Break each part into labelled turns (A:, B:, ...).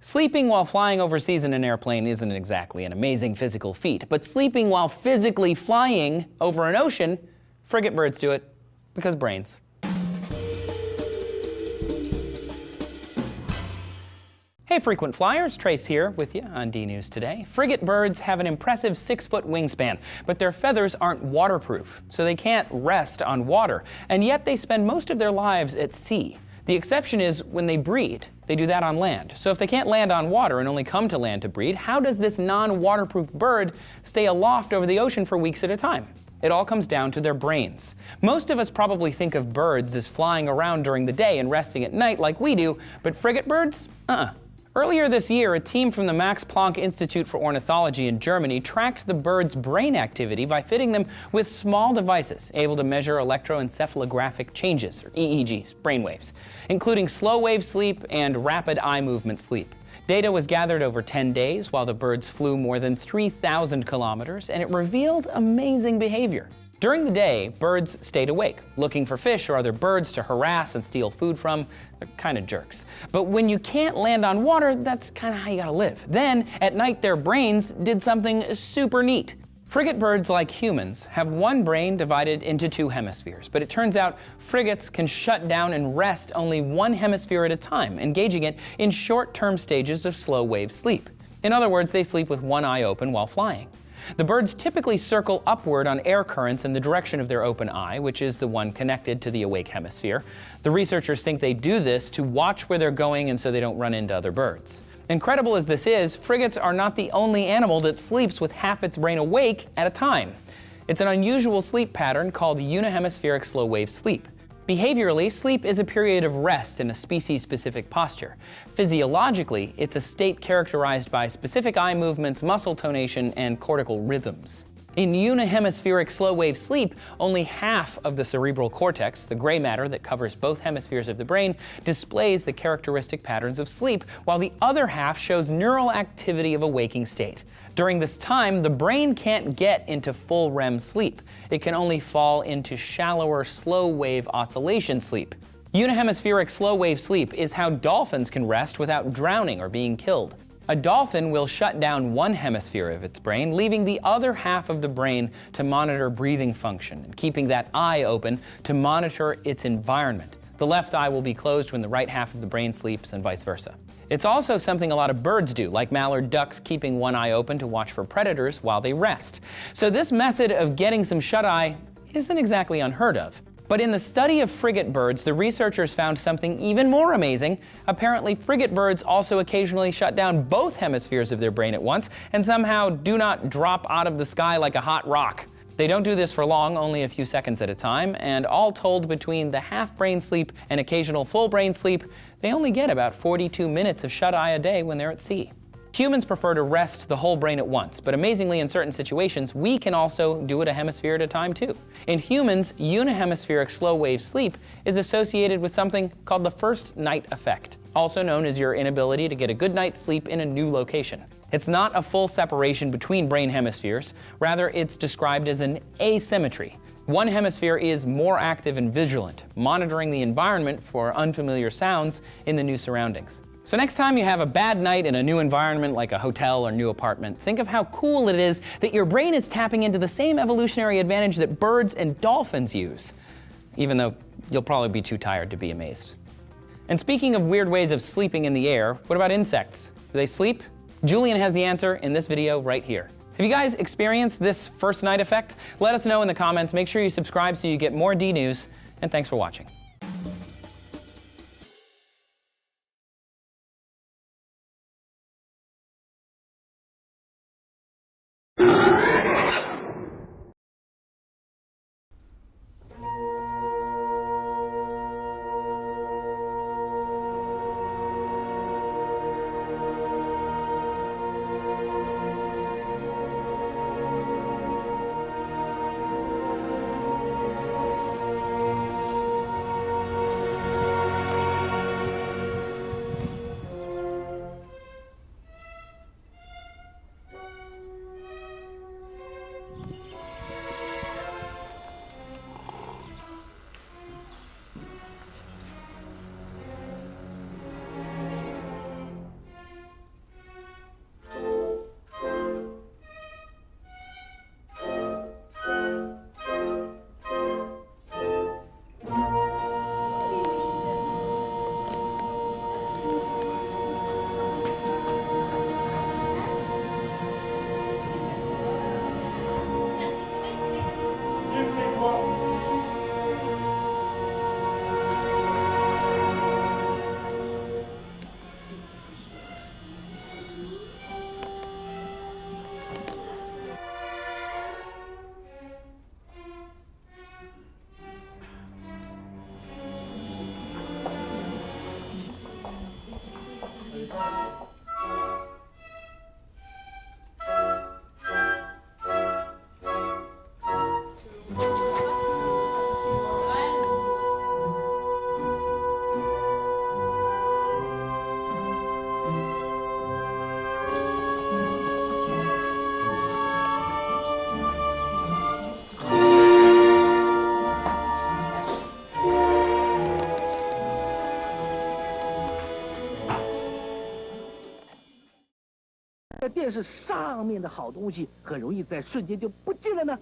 A: Sleeping while flying overseas in an airplane isn't exactly an amazing physical feat, but sleeping while physically flying over an ocean, frigate birds do it because brains. Hey frequent flyers, Trace here with you on DNews Today. Frigate birds have an impressive 6-foot wingspan, but their feathers aren't waterproof, so they can't rest on water, and yet they spend most of their lives at sea. The exception is when they breed. They do that on land. So if they can't land on water and only come to land to breed, how does this non-waterproof bird stay aloft over the ocean for weeks at a time? It all comes down to their brains. Most of us probably think of birds as flying around during the day and resting at night like we do, but frigate birds? Earlier this year, a team from the Max Planck Institute for Ornithology in Germany tracked the birds' brain activity by fitting them with small devices able to measure electroencephalographic changes, or EEGs, brainwaves, including slow-wave sleep and rapid eye movement sleep. Data was gathered over 10 days while the birds flew more than 3,000 kilometers, and it revealed amazing behavior. During the day, birds stayed awake, looking for fish or other birds to harass and steal food from. They're kind of jerks. But when you can't land on water, that's kind of how you gotta live. Then, at night, their brains did something super neat. Frigate birds, like humans, have one brain divided into 2 hemispheres, but it turns out frigates can shut down and rest only one hemisphere at a time, engaging it in short-term stages of slow-wave sleep. In other words, they sleep with one eye open while flying. The birds typically circle upward on air currents in the direction of their open eye, which is the one connected to the awake hemisphere. The researchers think they do this to watch where they're going and so they don't run into other birds. Incredible as this is, frigates are not the only animal that sleeps with half its brain awake at a time. It's an unusual sleep pattern called unihemispheric slow-wave sleep. Behaviorally, sleep is a period of rest in a species-specific posture. Physiologically, it's a state characterized by specific eye movements, muscle tonation, and cortical rhythms. In unihemispheric slow-wave sleep, only half of the cerebral cortex, the gray matter that covers both hemispheres of the brain, displays the characteristic patterns of sleep, while the other half shows neural activity of a waking state. During this time, the brain can't get into full REM sleep. It can only fall into shallower, slow-wave oscillation sleep. Unihemispheric slow-wave sleep is how dolphins can rest without drowning or being killed. A dolphin will shut down one hemisphere of its brain, leaving the other half of the brain to monitor breathing function and keeping that eye open to monitor its environment. The left eye will be closed when the right half of the brain sleeps and vice versa. It's also something a lot of birds do, like mallard ducks keeping one eye open to watch for predators while they rest. So this method of getting some shut-eye isn't exactly unheard of. But in the study of frigate birds, the researchers found something even more amazing. Apparently, frigate birds also occasionally shut down both hemispheres of their brain at once and somehow do not drop out of the sky like a hot rock. They don't do this for long, only a few seconds at a time, and all told, between the half-brain sleep and occasional full-brain sleep, they only get about 42 minutes of shut-eye a day when they're at sea. Humans prefer to rest the whole brain at once, but amazingly in certain situations, we can also do it a hemisphere at a time too. In humans, unihemispheric slow-wave sleep is associated with something called the first night effect, also known as your inability to get a good night's sleep in a new location. It's not a full separation between brain hemispheres, rather it's described as an asymmetry. One hemisphere is more active and vigilant, monitoring the environment for unfamiliar sounds in the new surroundings. So next time you have a bad night in a new environment like a hotel or new apartment, think of how cool it is that your brain is tapping into the same evolutionary advantage that birds and dolphins use, even though you'll probably be too tired to be amazed. And speaking of weird ways of sleeping in the air, what about insects? Do they sleep? Julian has the answer in this video right here. Have you guys experienced this first night effect? Let us know in the comments. Make sure you subscribe so you get more DNews, and thanks for watching.
B: 在电视上面的好东西很容易在瞬间就不见了呢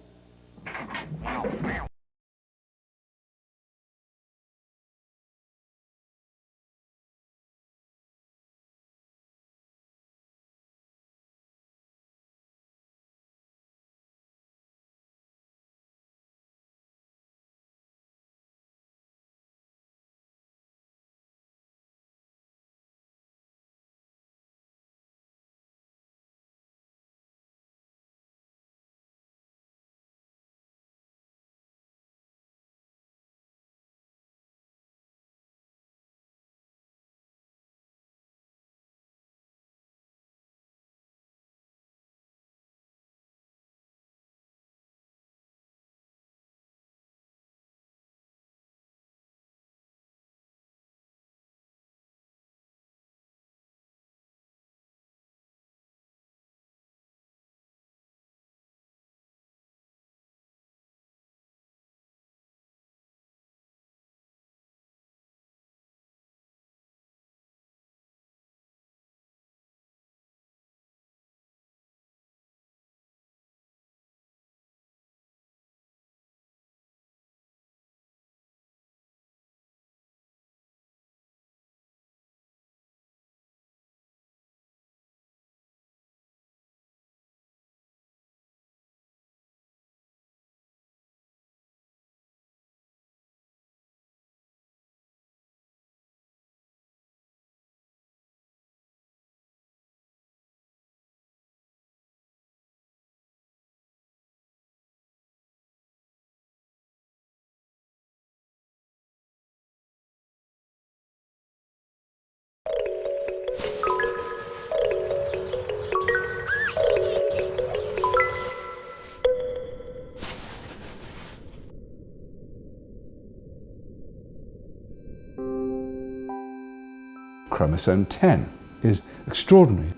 B: ？Chromosome
C: 10 is extraordinary.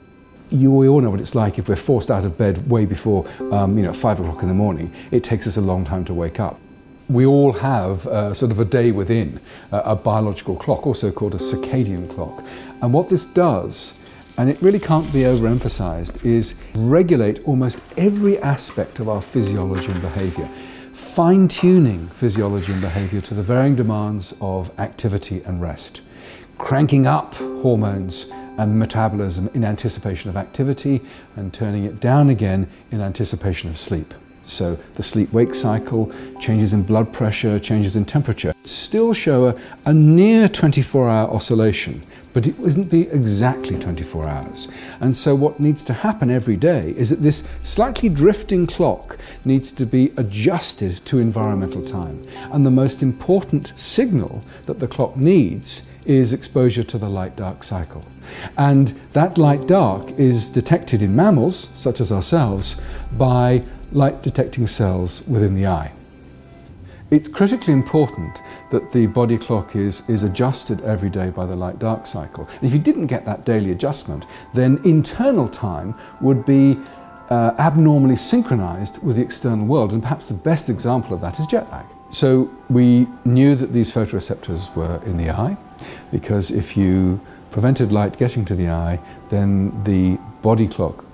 C: We all know what it's like if we're forced out of bed way before 5 o'clock in the morning. It takes us a long time to wake up. We all have sort of a day within a biological clock, also called a circadian clock. And what this does, and it really can't be overemphasized, is regulate almost every aspect of our physiology and behavior, fine-tuning physiology and behavior to the varying demands of activity and rest, cranking up hormones and metabolism in anticipation of activity and turning it down again in anticipation of sleep. So the sleep-wake cycle, changes in blood pressure, changes in temperature, still show a near 24-hour oscillation, but it wouldn't be exactly 24 hours. And so what needs to happen every day is that this slightly drifting clock needs to be adjusted to environmental time. And the most important signal that the clock needs is exposure to the light-dark cycle. And that light-dark is detected in mammals, such as ourselves, by light-detecting cells within the eye. It's critically important that the body clock is adjusted every day by the light-dark cycle. And if you didn't get that daily adjustment, then internal time would be abnormally synchronized with the external world, and perhaps the best example of that is jet lag. So we knew that these photoreceptors were in the eye, because if you prevented light getting to the eye, then the body clock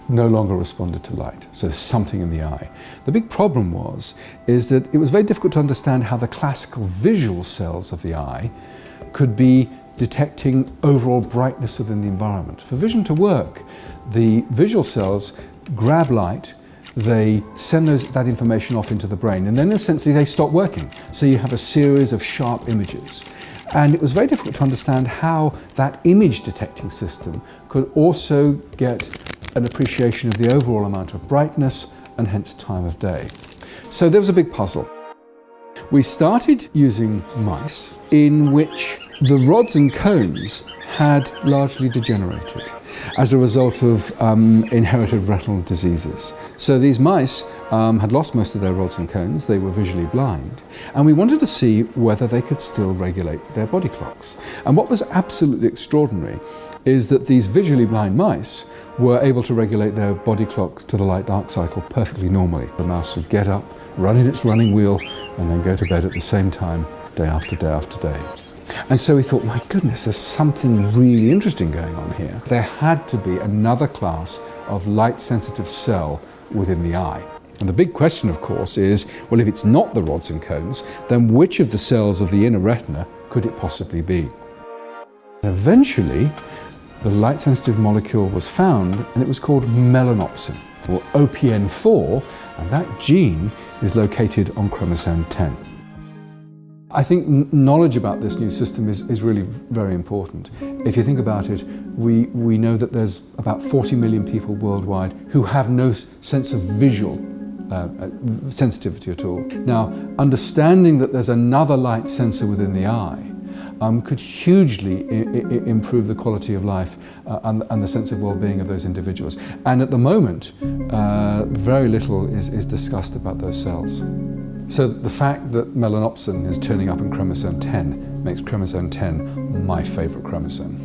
C: no longer responded to light. So there's something in the eye. The big problem is that it was very difficult to understand how the classical visual cells of the eye could be detecting overall brightness within the environment. For vision to work, the visual cells grab light, they send that information off into the brain, and then essentially they stop working. So you have a series of sharp images. And it was very difficult to understand how that image detecting system could also get an appreciation of the overall amount of brightness and hence time of day. So there was a big puzzle. We started using mice in which the rods and cones had largely degenerated as a result of inherited retinal diseases. So these mice had lost most of their rods and cones, they were visually blind, and we wanted to see whether they could still regulate their body clocks. And what was absolutely extraordinary is that these visually blind mice were able to regulate their body clock to the light-dark cycle perfectly normally. The mouse would get up, run in its running wheel, and then go to bed at the same time, day after day after day. And so we thought, my goodness, there's something really interesting going on here. There had to be another class of light-sensitive cell within the eye. And the big question, of course, is, well, if it's not the rods and cones, then which of the cells of the inner retina could it possibly be? Eventually, the light-sensitive molecule was found, and it was called melanopsin, or OPN4, and that gene is located on chromosome 10. I think knowledge about this new system is really very important. If you think about it, we know that there's about 40 million people worldwide who have no sense of visual sensitivity at all. Now, understanding that there's another light sensor within the eye could hugely improve the quality of life and the sense of well-being of those individuals. And at the moment, very little is discussed about those cells. So the fact that melanopsin is turning up in chromosome 10 makes chromosome 10 my favourite chromosome.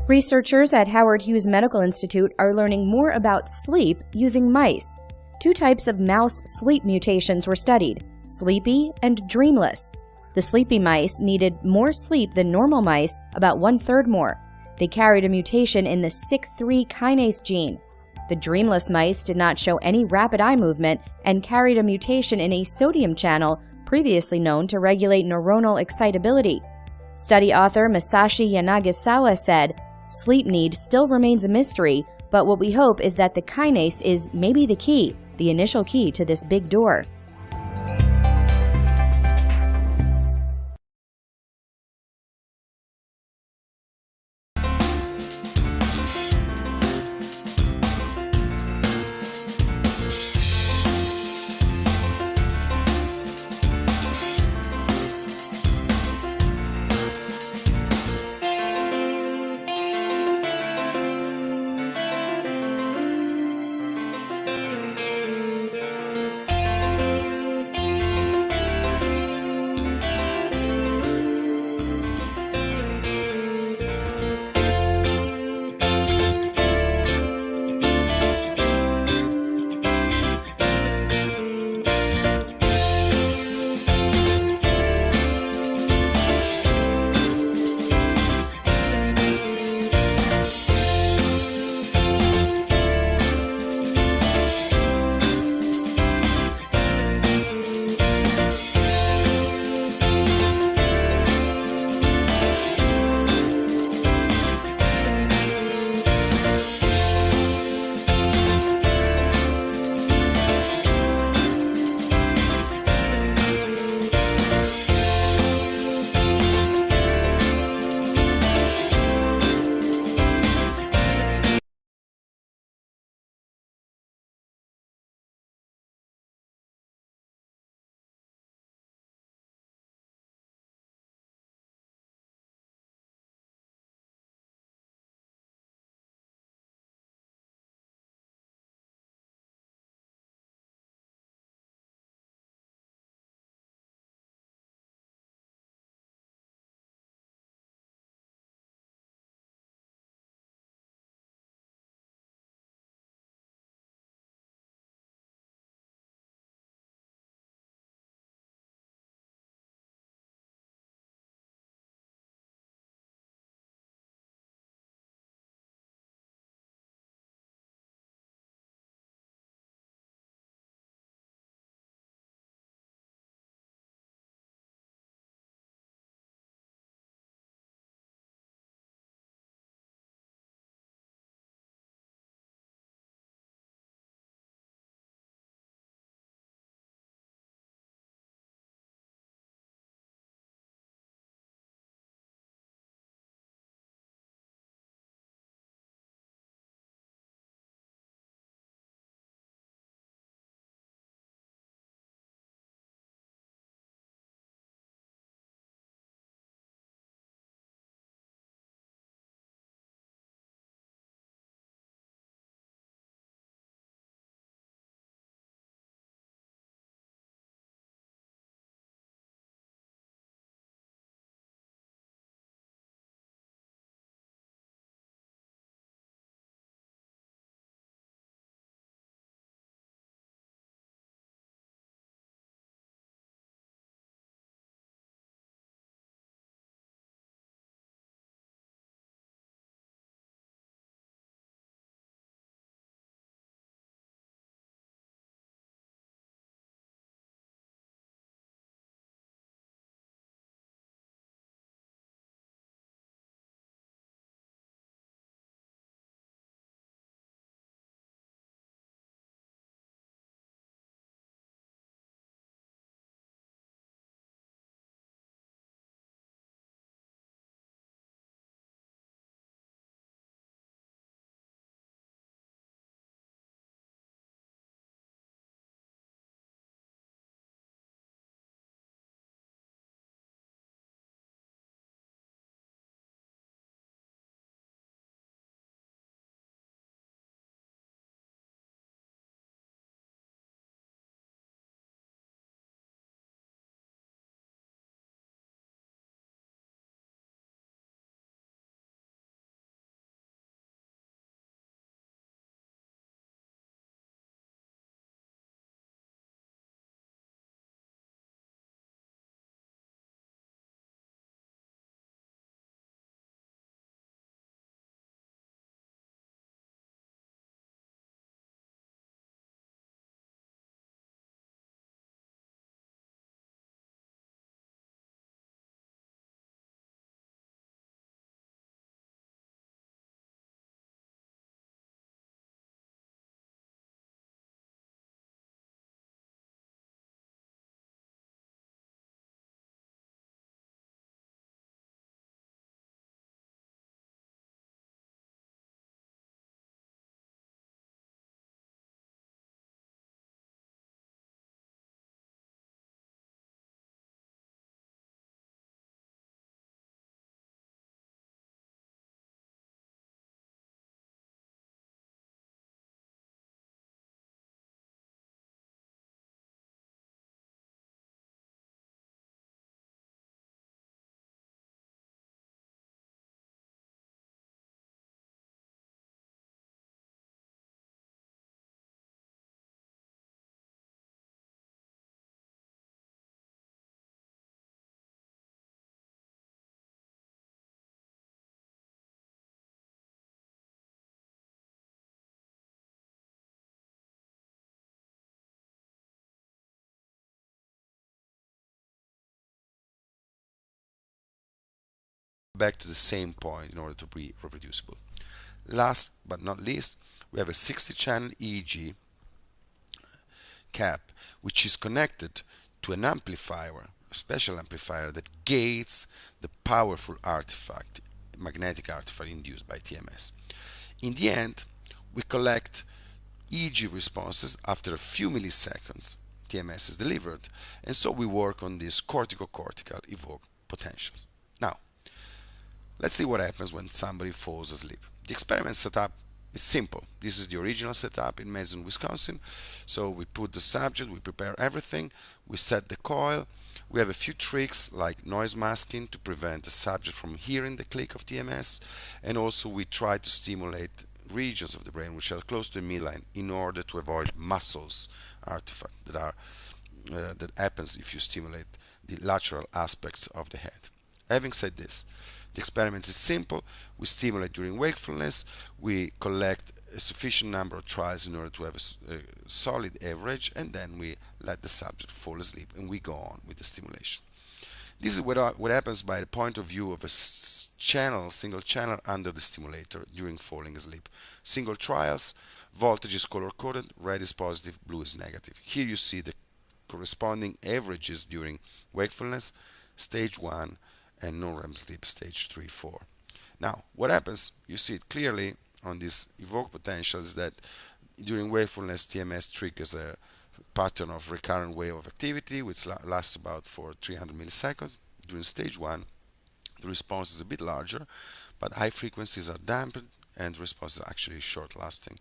D: Researchers at Howard Hughes Medical Institute are learning more about sleep using mice. Two types of mouse sleep mutations were studied, sleepy and dreamless. The sleepy mice needed more sleep than normal mice, about 1/3 more. They carried a mutation in the SIK3 kinase gene. The dreamless mice did not show any rapid eye movement and carried a mutation in a sodium channel previously known to regulate neuronal excitability. Study author Masashi Yanagisawa said, "Sleep need still remains a mystery, but what we hope is that the kinase is maybe the key, the initial key to this big door."
E: back to the same point in order to be reproducible. Last but not least, we have a 60-channel EEG cap, which is connected to an amplifier, a special amplifier that gates the powerful artifact, magnetic artifact induced by TMS. In the end, we collect EEG responses after a few milliseconds TMS is delivered, and so we work on these cortico-cortical evoked potentials. Now, let's see what happens when somebody falls asleep. The experiment setup is simple. This is the original setup in Madison, Wisconsin. So we put the subject, we prepare everything, we set the coil. We have a few tricks like noise masking to prevent the subject from hearing the click of TMS, and also we try to stimulate regions of the brain which are close to the midline in order to avoid muscles artifact that happens if you stimulate the lateral aspects of the head. Having said this, the experiment is simple. We stimulate during wakefulness, we collect a sufficient number of trials in order to have a solid average, and then we let the subject fall asleep and we go on with the stimulation. This is what happens by the point of view of a single channel under the stimulator during falling asleep. Single trials, voltage is color coded, red is positive, blue is negative. Here you see the corresponding averages during wakefulness, stage 1, and non-REM sleep, stage 3, 4. Now, what happens, you see it clearly on these evoked potentials, that during wakefulness TMS triggers a pattern of recurrent wave of activity which lasts about for 300 milliseconds. During stage 1, the response is a bit larger, but high frequencies are dampened and the response is actually short lasting.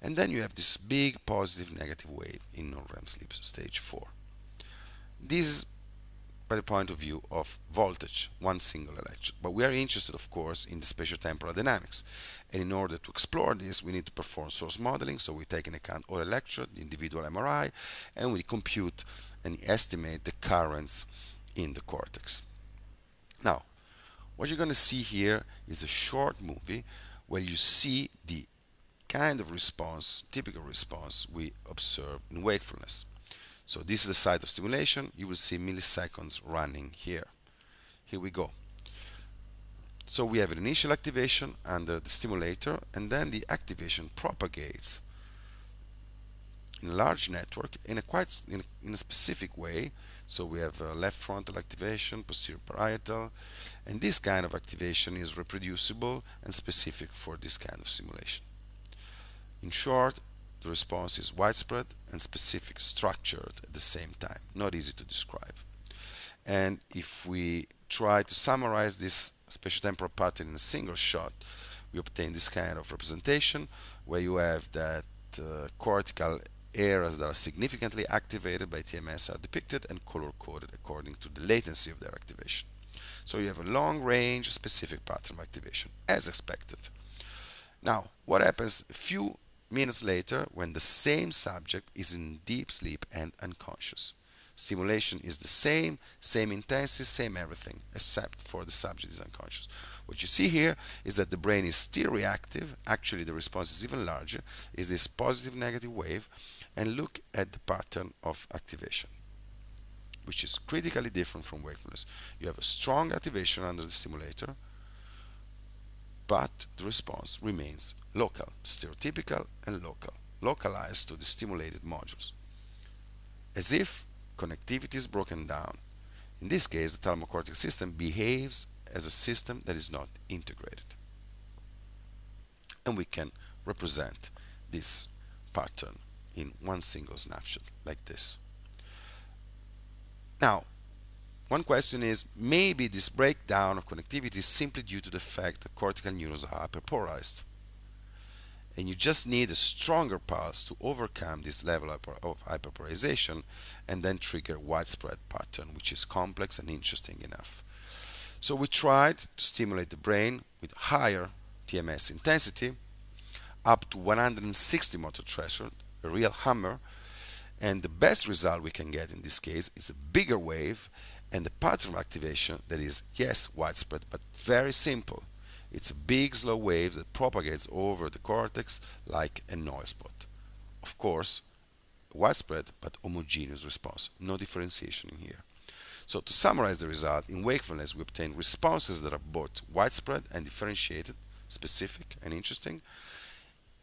E: And then you have this big positive negative wave in non-REM sleep, stage 4. This is by the point of view of voltage, one single electrode. But we are interested, of course, in the spatiotemporal dynamics. And in order to explore this, we need to perform source modeling. So we take into account all electrode, the individual MRI, and we compute and estimate the currents in the cortex. Now, what you're going to see here is a short movie where you see the kind of response, typical response we observe in wakefulness. So this is the site of stimulation. You will see milliseconds running here. Here we go. So we have an initial activation under the stimulator, and then the activation propagates in a large network in a specific way. So we have left frontal activation, posterior parietal, and this kind of activation is reproducible and specific for this kind of stimulation. In short, the response is widespread and specific, structured at the same time, not easy to describe. And if we try to summarize this spatiotemporal pattern in a single shot, we obtain this kind of representation where you have that cortical areas that are significantly activated by TMS are depicted and color-coded according to the latency of their activation. So you have a long-range specific pattern of activation, as expected. Now, what happens a few minutes later when the same subject is in deep sleep and unconscious? Stimulation is the same intensity, same everything, except for the subject is unconscious. What you see here is that the brain is still reactive. Actually, the response is even larger, is this positive negative wave, and look at the pattern of activation, which is critically different from wakefulness. You have a strong activation under the stimulator, but the response remains local, stereotypical and local, localized to the stimulated modules, as if connectivity is broken down. In this case, the thalamocortical system behaves as a system that is not integrated. And we can represent this pattern in one single snapshot like this. Now, one question is, maybe this breakdown of connectivity is simply due to the fact that cortical neurons are hyperpolarized, and you just need a stronger pulse to overcome this level of hyperpolarization and then trigger widespread pattern, which is complex and interesting enough. So we tried to stimulate the brain with higher TMS intensity up to 160 motor threshold, a real hammer, and the best result we can get in this case is a bigger wave and the pattern of activation that is, yes, widespread, but very simple. It's a big slow wave that propagates over the cortex like a noise spot. Of course, widespread but homogeneous response, no differentiation in here. So to summarize the result, in wakefulness we obtain responses that are both widespread and differentiated, specific and interesting.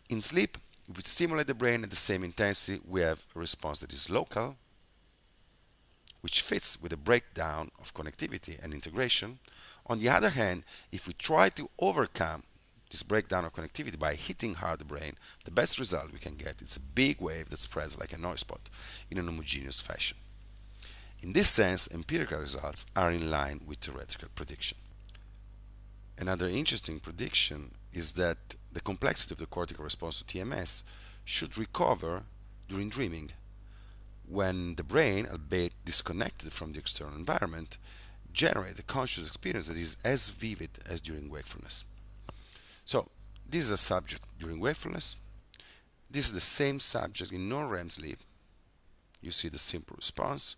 E: In sleep, if we stimulate the brain at the same intensity, we have a response that is local, which fits with a breakdown of connectivity and integration. On the other hand, if we try to overcome this breakdown of connectivity by hitting hard the brain, the best result we can get is a big wave that spreads like a noise spot in an homogeneous fashion. In this sense, empirical results are in line with theoretical prediction. Another interesting prediction is that the complexity of the cortical response to TMS should recover during dreaming, when the brain, albeit disconnected from the external environment, generates a conscious experience that is as vivid as during wakefulness. So, this is a subject during wakefulness. This is the same subject in non-REM sleep. You see the simple response.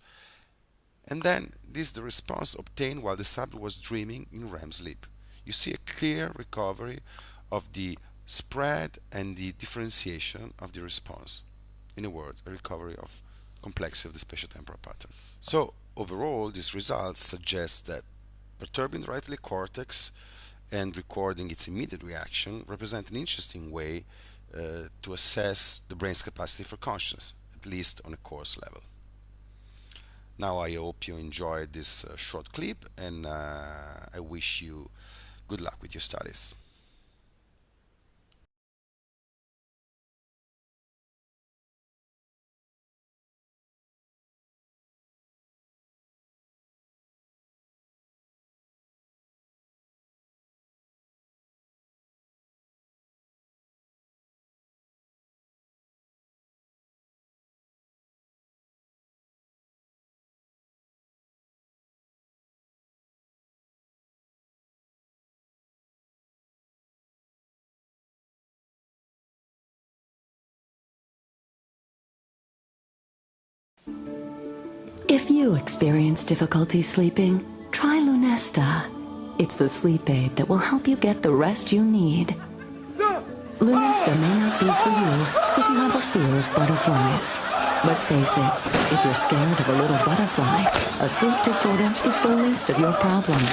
E: And then this is the response obtained while the subject was dreaming in REM sleep. You see a clear recovery of the spread and the differentiation of the response. In other words, a recovery of complexity of the spatiotemporal pattern. So overall, these results suggest that perturbing the right iliac cortex and recording its immediate reaction represent an interesting way to assess the brain's capacity for consciousness, at least on a coarse level. Now I hope you enjoyed this short clip, and I wish you good luck with your studies.
F: If you experience difficulty sleeping, try Lunesta. It's the sleep aid that will help you get the rest you need. Lunesta may not be for you if you have a fear of butterflies. But face it, if you're scared of a little butterfly, a sleep disorder is the least of your problems.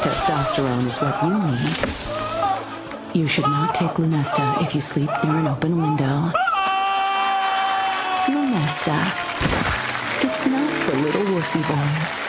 F: Testosterone is what you need. You should not take Lunesta if you sleep near an open window. Lunesta. It's not for little wussy boys.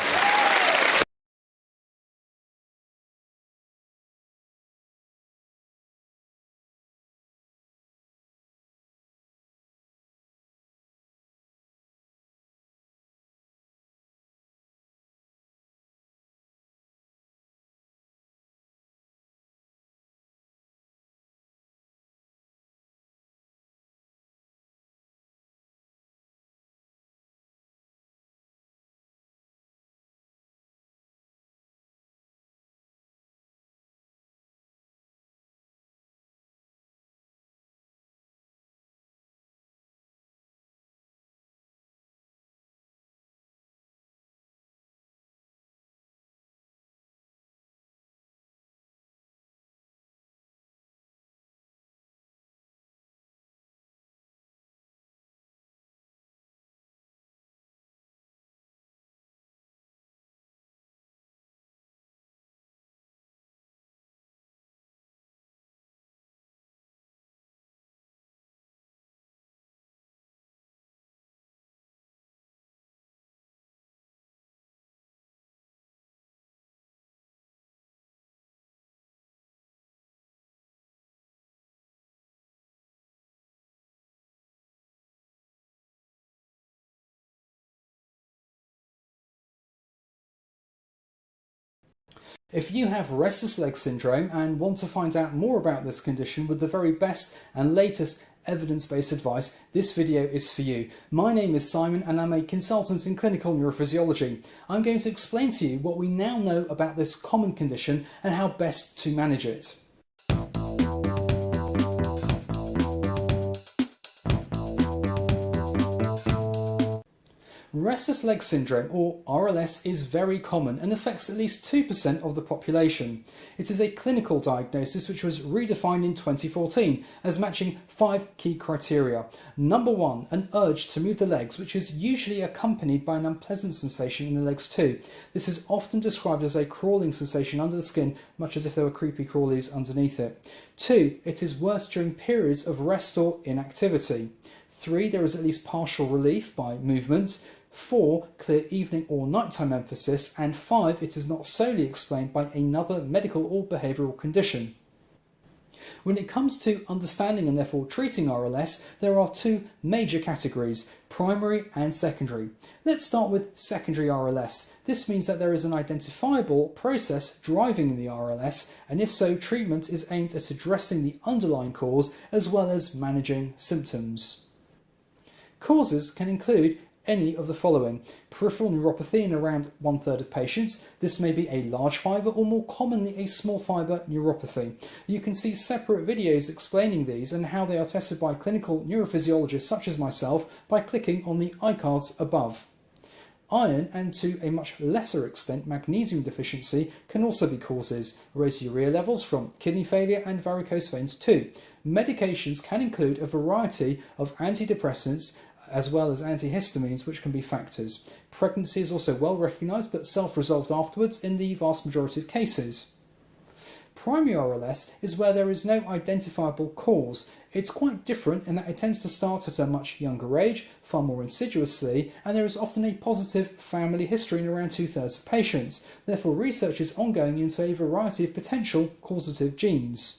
G: If you have restless leg syndrome and want to find out more about this condition with the very best and latest evidence-based advice, this video is for you. My name is Simon and I'm a consultant in clinical neurophysiology. I'm going to explain to you what we now know about this common condition and how best to manage it. Restless leg syndrome, or RLS, is very common and affects at least 2% of the population. It is a clinical diagnosis which was redefined in 2014 as matching 5 key criteria. Number 1, an urge to move the legs, which is usually accompanied by an unpleasant sensation in the legs too. This is often described as a crawling sensation under the skin, much as if there were creepy crawlies underneath it. 2, it is worse during periods of rest or inactivity. 3, there is at least partial relief by movement. 4, clear evening or nighttime emphasis. And 5, it is not solely explained by another medical or behavioural condition. When it comes to understanding and therefore treating RLS, there are 2 major categories, primary and secondary. Let's start with secondary RLS. This means that there is an identifiable process driving the RLS, and if so, treatment is aimed at addressing the underlying cause as well as managing symptoms. Causes can include any of the following: peripheral neuropathy in around 1/3 of patients. This may be a large fibre or more commonly a small fibre neuropathy. You can see separate videos explaining these and how they are tested by clinical neurophysiologists such as myself by clicking on the iCards above. Iron, and to a much lesser extent magnesium deficiency, can also be causes. Raised urea levels from kidney failure and varicose veins too. Medications can include a variety of antidepressants as well as antihistamines, which can be factors. Pregnancy is also well recognised but self-resolved afterwards in the vast majority of cases. Primary RLS is where there is no identifiable cause. It's quite different in that it tends to start at a much younger age, far more insidiously, and there is often a positive family history in around 2/3 of patients. Therefore, research is ongoing into a variety of potential causative genes.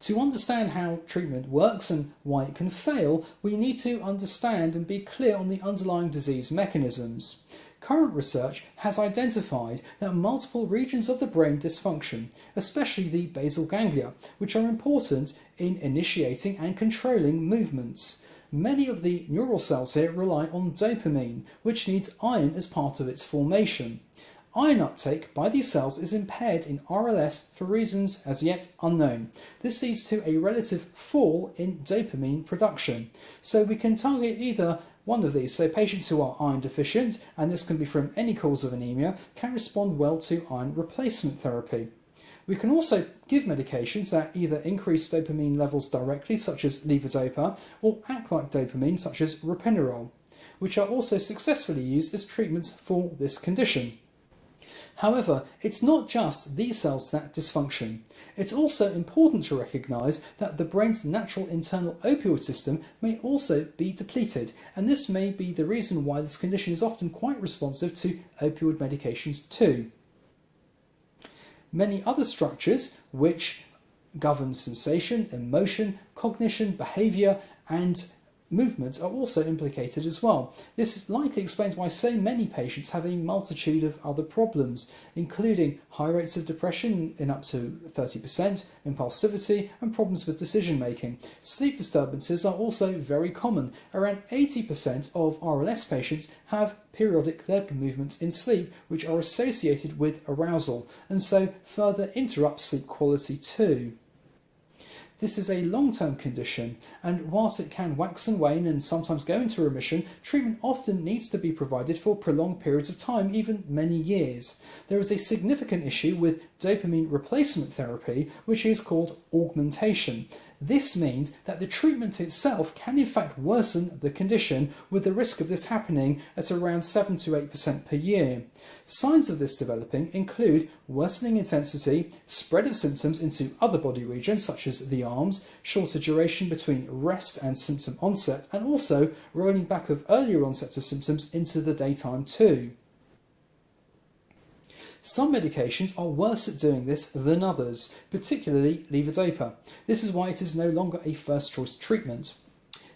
G: To understand how treatment works and why it can fail, we need to understand and be clear on the underlying disease mechanisms. Current research has identified that multiple regions of the brain dysfunction, especially the basal ganglia, which are important in initiating and controlling movements. Many of the neural cells here rely on dopamine, which needs iron as part of its formation. Iron uptake by these cells is impaired in RLS for reasons as yet unknown. This leads to a relative fall in dopamine production. So we can target either one of these. So patients who are iron deficient, and this can be from any cause of anemia, can respond well to iron replacement therapy. We can also give medications that either increase dopamine levels directly, such as levodopa, or act like dopamine, such as ropinirole, which are also successfully used as treatments for this condition. However, it's not just these cells that dysfunction. It's also important to recognise that the brain's natural internal opioid system may also be depleted, and this may be the reason why this condition is often quite responsive to opioid medications too. Many other structures which govern sensation, emotion, cognition, behaviour and movements are also implicated as well. This likely explains why so many patients have a multitude of other problems, including high rates of depression in up to 30%, impulsivity, and problems with decision making. Sleep disturbances are also very common. Around 80% of RLS patients have periodic leg movements in sleep, which are associated with arousal, and so further interrupt sleep quality too. This is a long-term condition, and whilst it can wax and wane and sometimes go into remission, treatment often needs to be provided for prolonged periods of time, even many years. There is a significant issue with dopamine replacement therapy, which is called augmentation. This means that the treatment itself can in fact worsen the condition, with the risk of this happening at around 7 to 8% per year. Signs of this developing include worsening intensity, spread of symptoms into other body regions such as the arms, shorter duration between rest and symptom onset, and also rolling back of earlier onset of symptoms into the daytime too. Some medications are worse at doing this than others, particularly levodopa. This is why it is no longer a first-choice treatment.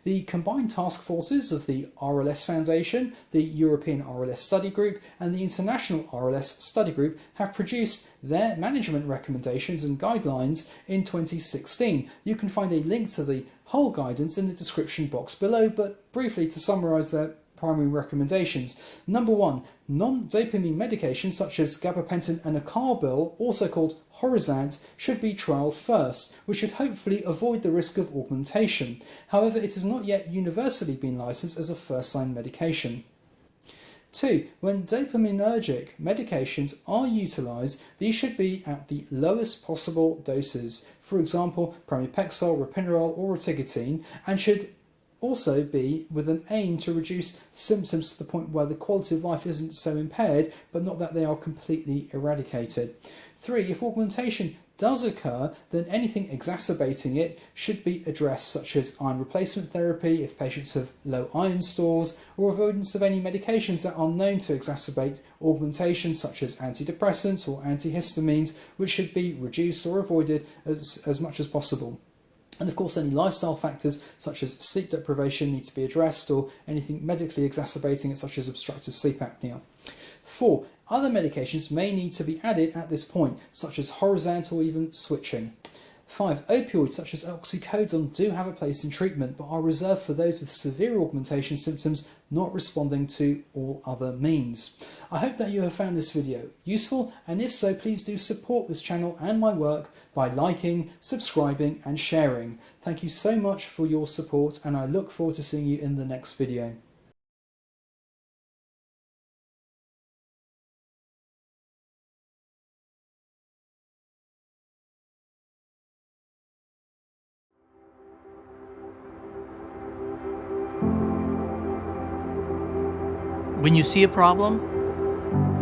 G: The combined task forces of the RLS Foundation, the European RLS Study Group, and the International RLS Study Group have produced their management recommendations and guidelines in 2016. You can find a link to the whole guidance in the description box below, but briefly to summarise their primary recommendations. Number 1, non-dopamine medications such as gabapentin and acarbel, also called Horizant, should be trialled first, which should hopefully avoid the risk of augmentation. However, it has not yet universally been licensed as a first-line medication. 2. When dopaminergic medications are utilised, these should be at the lowest possible doses, for example pramipexole, ropinirole or rotigotine, and should also be with an aim to reduce symptoms to the point where the quality of life isn't so impaired, but not that they are completely eradicated. 3. If augmentation does occur, then anything exacerbating it should be addressed, such as iron replacement therapy if patients have low iron stores, or avoidance of any medications that are known to exacerbate augmentation, such as antidepressants or antihistamines, which should be reduced or avoided as much as possible. And of course, any lifestyle factors such as sleep deprivation need to be addressed, or anything medically exacerbating it, such as obstructive sleep apnea. 4. Other medications may need to be added at this point, such as horizontal or even switching. 5. Opioids such as oxycodone do have a place in treatment, but are reserved for those with severe augmentation symptoms not responding to all other means. I hope that you have found this video useful, and if so, please do support this channel and my work by liking, subscribing and sharing. Thank you so much for your support, and I look forward to seeing you in the next video.
H: When you see a problem,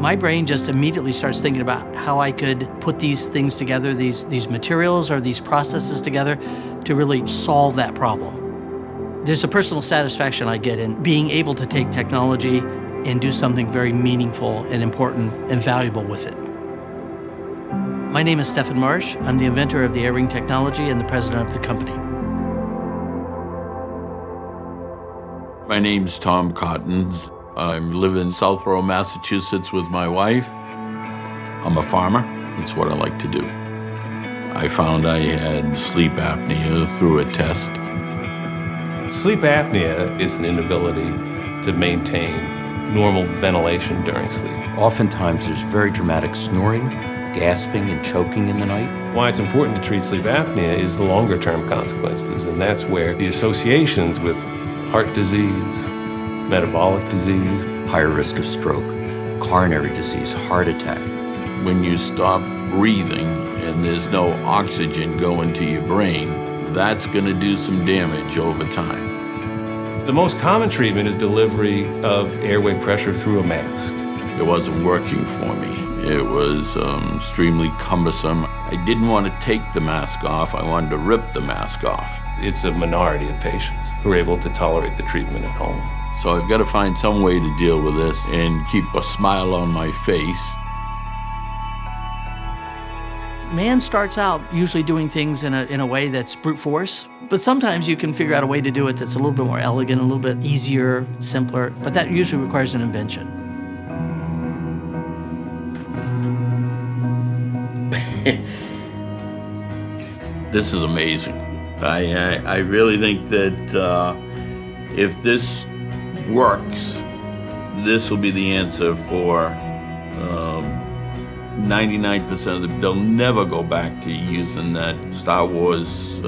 H: my brain just immediately starts thinking about how I could put these things together, these materials or these processes together to really solve that problem. There's a personal satisfaction I get in being able to take technology and do something very meaningful and important and valuable with it. My name is Stefan Marsh. I'm the inventor of the AirRing technology and the president of the company.
I: My name's Tom Cottons. I live in Southborough, Massachusetts with my wife. I'm a farmer. That's what I like to do. I found I had sleep apnea through a test.
J: Sleep apnea is an inability to maintain normal ventilation during sleep.
K: Oftentimes there's very dramatic snoring, gasping and choking in the night.
J: Why it's important to treat sleep apnea is the longer term consequences, and that's where the associations with heart disease, metabolic disease,
K: higher risk of stroke, coronary disease, heart attack.
I: When you stop breathing and there's no oxygen going to your brain, that's going to do some damage over time.
J: The most common treatment is delivery of airway pressure through a mask.
I: It wasn't working for me. It was extremely cumbersome. I didn't want to take the mask off. I wanted to rip the mask off.
J: It's a minority of patients who are able to tolerate the treatment at home.
I: So I've got to find some way to deal with this and keep a smile on my face.
H: Man starts out usually doing things in a way that's brute force, but sometimes you can figure out a way to do it that's a little bit more elegant, a little bit easier, simpler, but that usually requires an invention.
I: This is amazing. I really think that if this works, this will be the answer for 99% of them. They'll never go back to using that Star Wars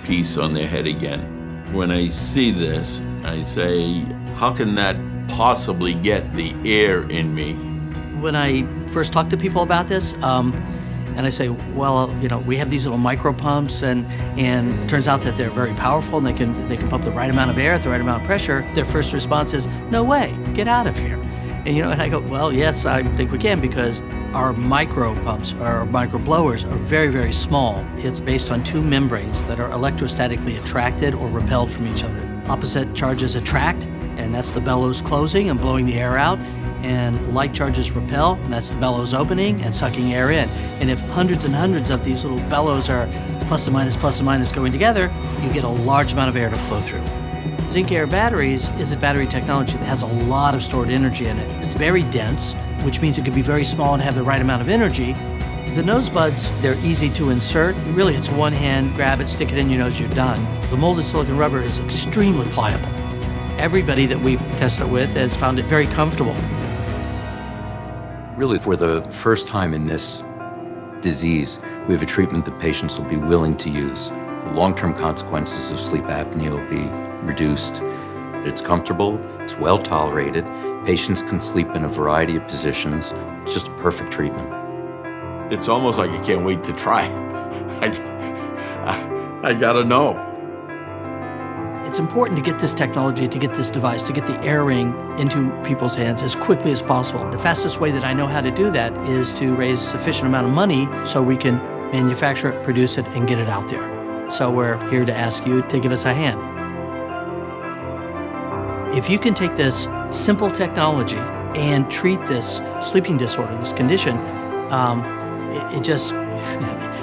I: piece on their head again. When I see this, I say, how can that possibly get the air in me?
H: When I first talk to people about this, and I say, well, you know, we have these little micro pumps, and it turns out that they're very powerful, and they can pump the right amount of air at the right amount of pressure. Their first response is, no way, get out of here. And I go, well, yes, I think we can, because our micro pumps, our micro blowers, are very, very small. It's based on two membranes that are electrostatically attracted or repelled from each other. Opposite charges attract, and that's the bellows closing and blowing the air out. And like charges repel, and that's the bellows opening and sucking air in. And if hundreds and hundreds of these little bellows are plus and minus going together, you get a large amount of air to flow through. Zinc Air Batteries is a battery technology that has a lot of stored energy in it. It's very dense, which means it can be very small and have the right amount of energy. The nose buds, they're easy to insert. Really, it's one hand, grab it, stick it in your nose, you're done. The molded silicone rubber is extremely pliable. Everybody that we've tested it with has found it very comfortable.
K: Really, for the first time in this disease, we have a treatment that patients will be willing to use. The long-term consequences of sleep apnea will be reduced. It's comfortable, it's well tolerated, patients can sleep in a variety of positions. It's just a perfect treatment.
I: It's almost like I can't wait to try. I gotta know.
H: It's important to get this technology, to get this device, to get the AirRing into people's hands as quickly as possible. The fastest way that I know how to do that is to raise sufficient amount of money so we can manufacture it, produce it, and get it out there. So we're here to ask you to give us a hand. If you can take this simple technology and treat this sleeping disorder, this condition,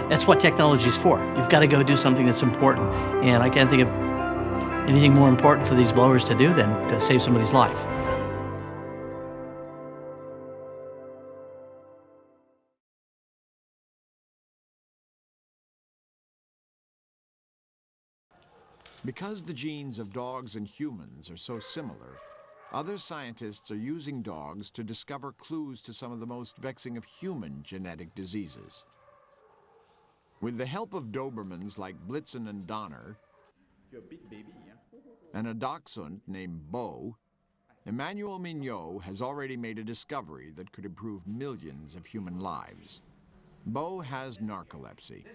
H: that's what technology is for. You've got to go do something that's important. And I can't think of anything more important for these blowers to do than to save somebody's life.
L: Because the genes of dogs and humans are so similar, other scientists are using dogs to discover clues to some of the most vexing of human genetic diseases. With the help of Dobermans like Blitzen and Donner, and a dachshund named Bo, Emmanuel Mignot has already made a discovery that could improve millions of human lives. Bo has narcolepsy.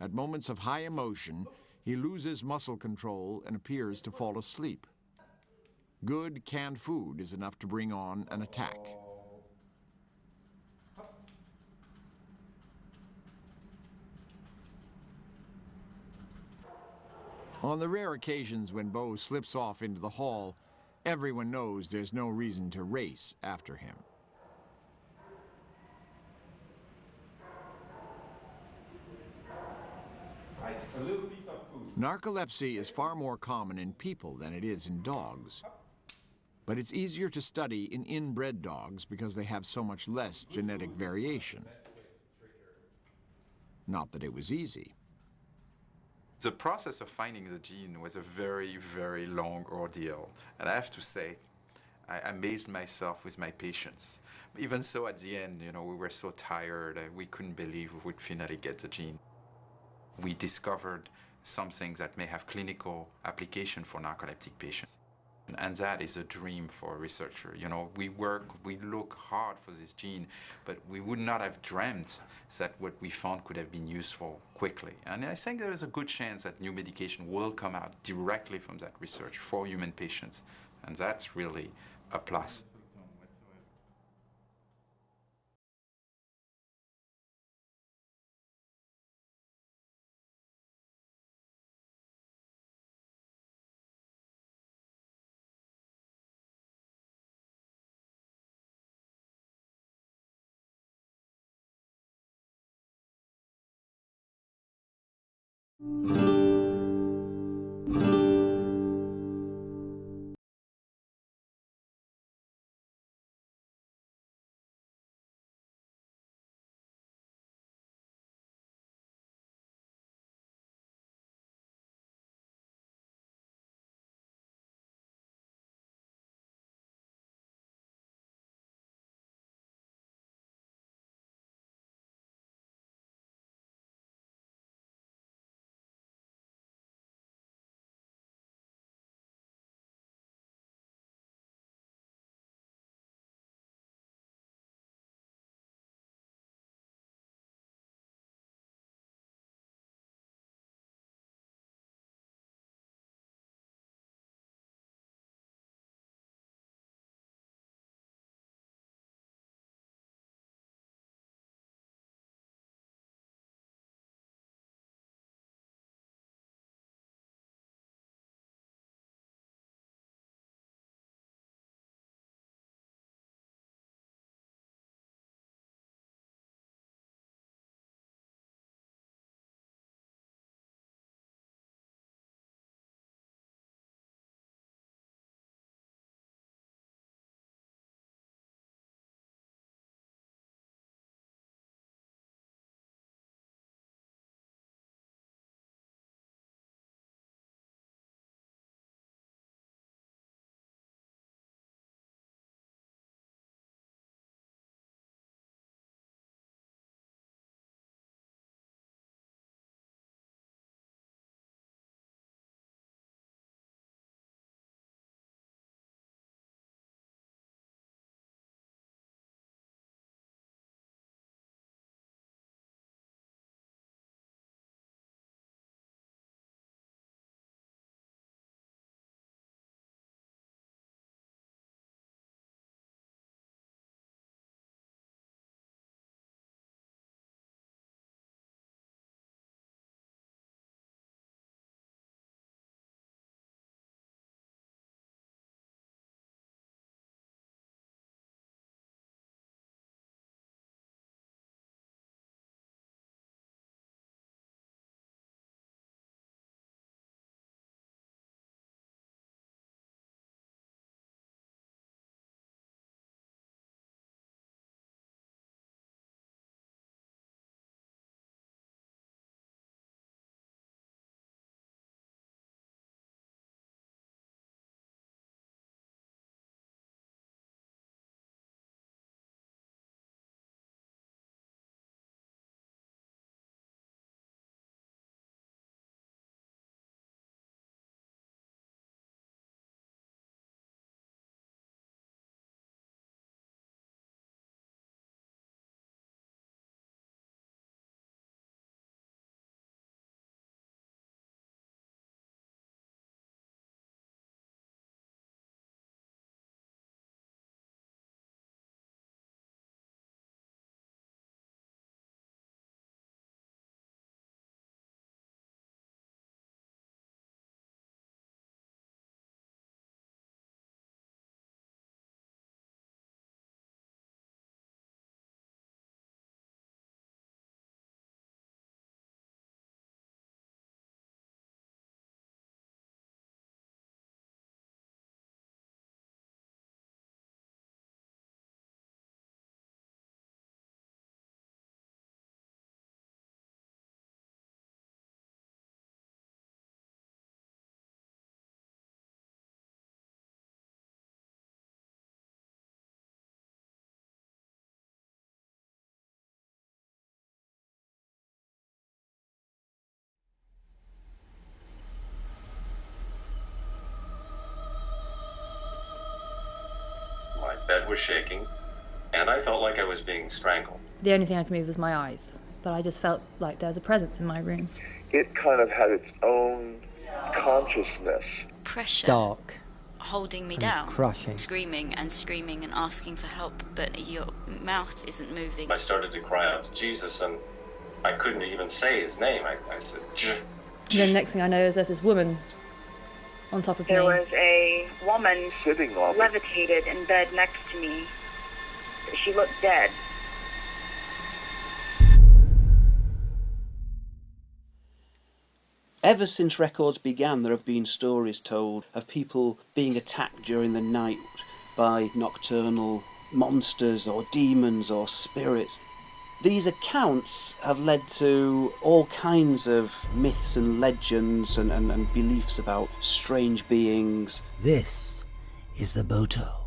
L: At moments of high emotion, he loses muscle control and appears to fall asleep. Good canned food is enough to bring on an attack. On the rare occasions when Bo slips off into the hall, everyone knows there's no reason to race after him. Narcolepsy is far more common in people than it is in dogs. But it's easier to study in inbred dogs because they have so much less genetic variation. Not that it was easy.
M: The process of finding the gene was a very, very long ordeal. And I have to say, I amazed myself with my patients. Even so, at the end, we were so tired, we couldn't believe we would finally get the gene. We discovered something that may have clinical application for narcoleptic patients. And that is a dream for a researcher. We look hard for this gene, but we would not have dreamt that what we found could have been useful quickly. And I think there is a good chance that new medication will come out directly from that research for human patients. And that's really a plus.
N: bed was shaking, and I felt like I was being strangled.
O: The only thing I could move was my eyes, but I just felt like there was a presence in my room.
P: It kind of had its own consciousness.
Q: Pressure.
R: Dark.
Q: Holding me
R: and
Q: down.
R: Crushing.
Q: Screaming and screaming and asking for help, but your mouth isn't moving.
N: I started to cry out to Jesus, and I couldn't even say his name. I said, J.
O: Then the next thing I know is there's this woman on top of me.
S: There was a woman
P: sitting on
S: levitated in bed next to me. She looked dead.
T: Ever since records began, there have been stories told of people being attacked during the night by nocturnal monsters or demons or spirits. These accounts have led to all kinds of myths and legends and beliefs about strange beings.
U: This is the Boto.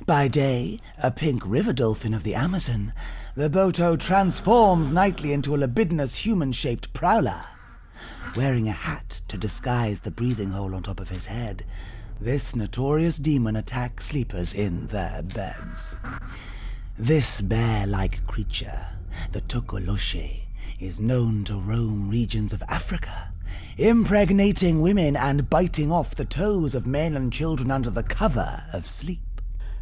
U: By day, a pink river dolphin of the Amazon, the Boto transforms nightly into a libidinous human-shaped prowler. Wearing a hat to disguise the breathing hole on top of his head, this notorious demon attacks sleepers in their beds. This bear-like creature, the Tokoloshe, is known to roam regions of Africa, impregnating women and biting off the toes of men and children under the cover of sleep.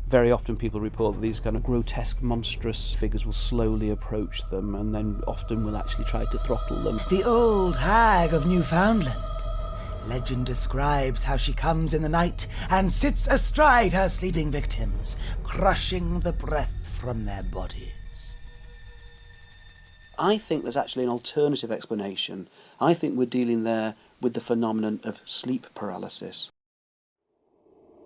T: Very often people report that these kind of grotesque, monstrous figures will slowly approach them and then often will actually try to throttle them.
U: The old hag of Newfoundland. Legend describes how she comes in the night and sits astride her sleeping victims, crushing the breath from their bodies.
T: I think there's actually an alternative explanation. I think we're dealing there with the phenomenon of sleep paralysis.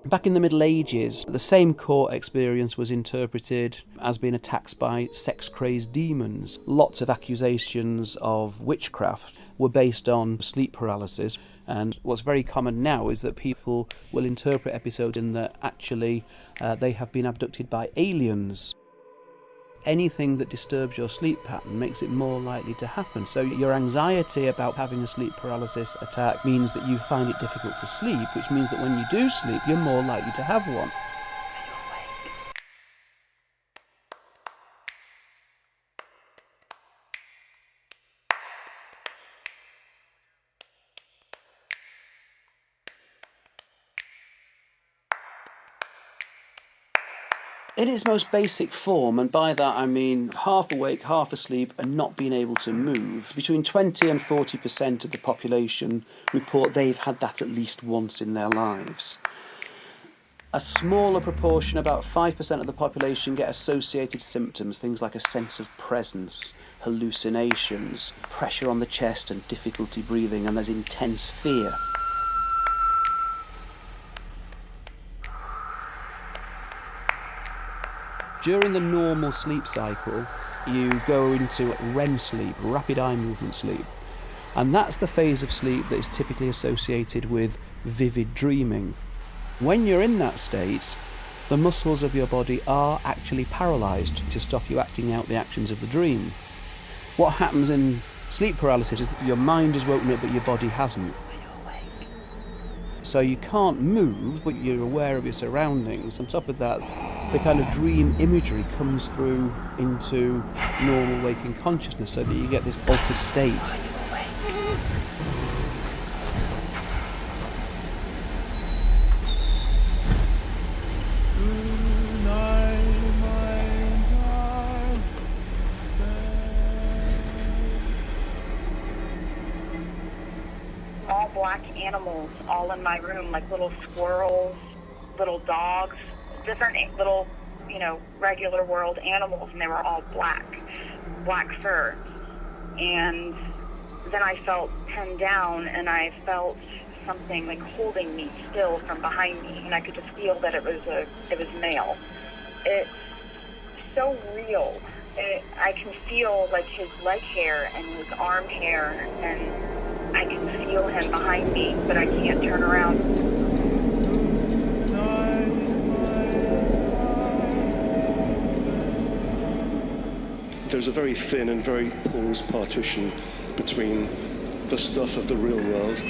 T: Back in the Middle Ages, the same court experience was interpreted as being attacks by sex-crazed demons. Lots of accusations of witchcraft were based on sleep paralysis, and what's very common now is that people will interpret episodes in that actually they have been abducted by aliens. Anything that disturbs your sleep pattern makes it more likely to happen. So your anxiety about having a sleep paralysis attack means that you find it difficult to sleep, which means that when you do sleep, you're more likely to have one. In its most basic form, and by that I mean half awake, half asleep, and not being able to move, between 20 and 40% of the population report they've had that at least once in their lives. A smaller proportion, about 5% of the population, get associated symptoms, things like a sense of presence, hallucinations, pressure on the chest and difficulty breathing, and there's intense fear. During the normal sleep cycle, you go into REM sleep, rapid eye movement sleep, and that's the phase of sleep that is typically associated with vivid dreaming. When you're in that state, the muscles of your body are actually paralysed to stop you acting out the actions of the dream. What happens in sleep paralysis is that your mind is woken up but your body hasn't. So you can't move, but you're aware of your surroundings. On top of that, the kind of dream imagery comes through into normal waking consciousness so that you get this altered state.
S: All black animals all in my room, like little squirrels, little dogs, different little, regular world animals, and they were all black fur. And then I felt pinned down, and I felt something like holding me still from behind me, and I could just feel that it was male. It's so real. I can feel like his leg hair and his arm hair, and I can feel him behind me, but I can't turn around.
V: There's a very thin and very porous partition between the stuff of the real world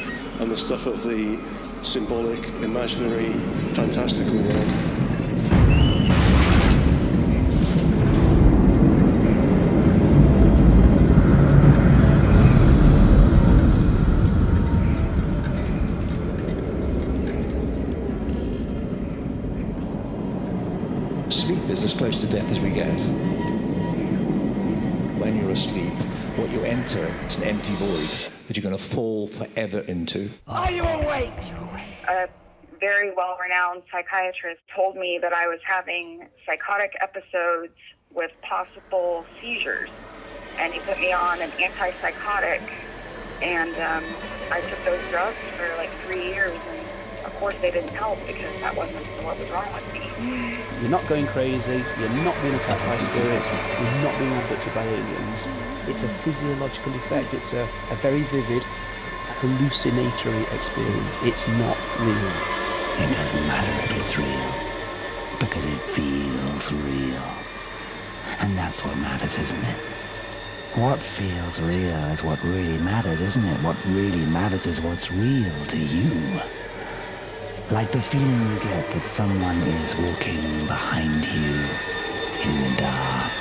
V: and the stuff of the symbolic, imaginary, fantastical world.
A: Sleep is as close to death as we get. When you're asleep, what you enter is an empty void that you're going to fall forever into.
U: Are you awake?
S: A very well-renowned psychiatrist told me that I was having psychotic episodes with possible seizures, and he put me on an antipsychotic, and I took those drugs for like 3 years, and of course they didn't help because that wasn't what was wrong with me.
T: You're not going crazy, you're not being attacked by spirits, you're not being abducted by aliens. It's a physiological effect, it's a very vivid, hallucinatory experience. It's not real.
U: It doesn't matter if it's real, because it feels real. And that's what matters, isn't it? What feels real is what really matters, isn't it? What really matters is what's real to you. Like the feeling you get that someone is walking behind you in the dark.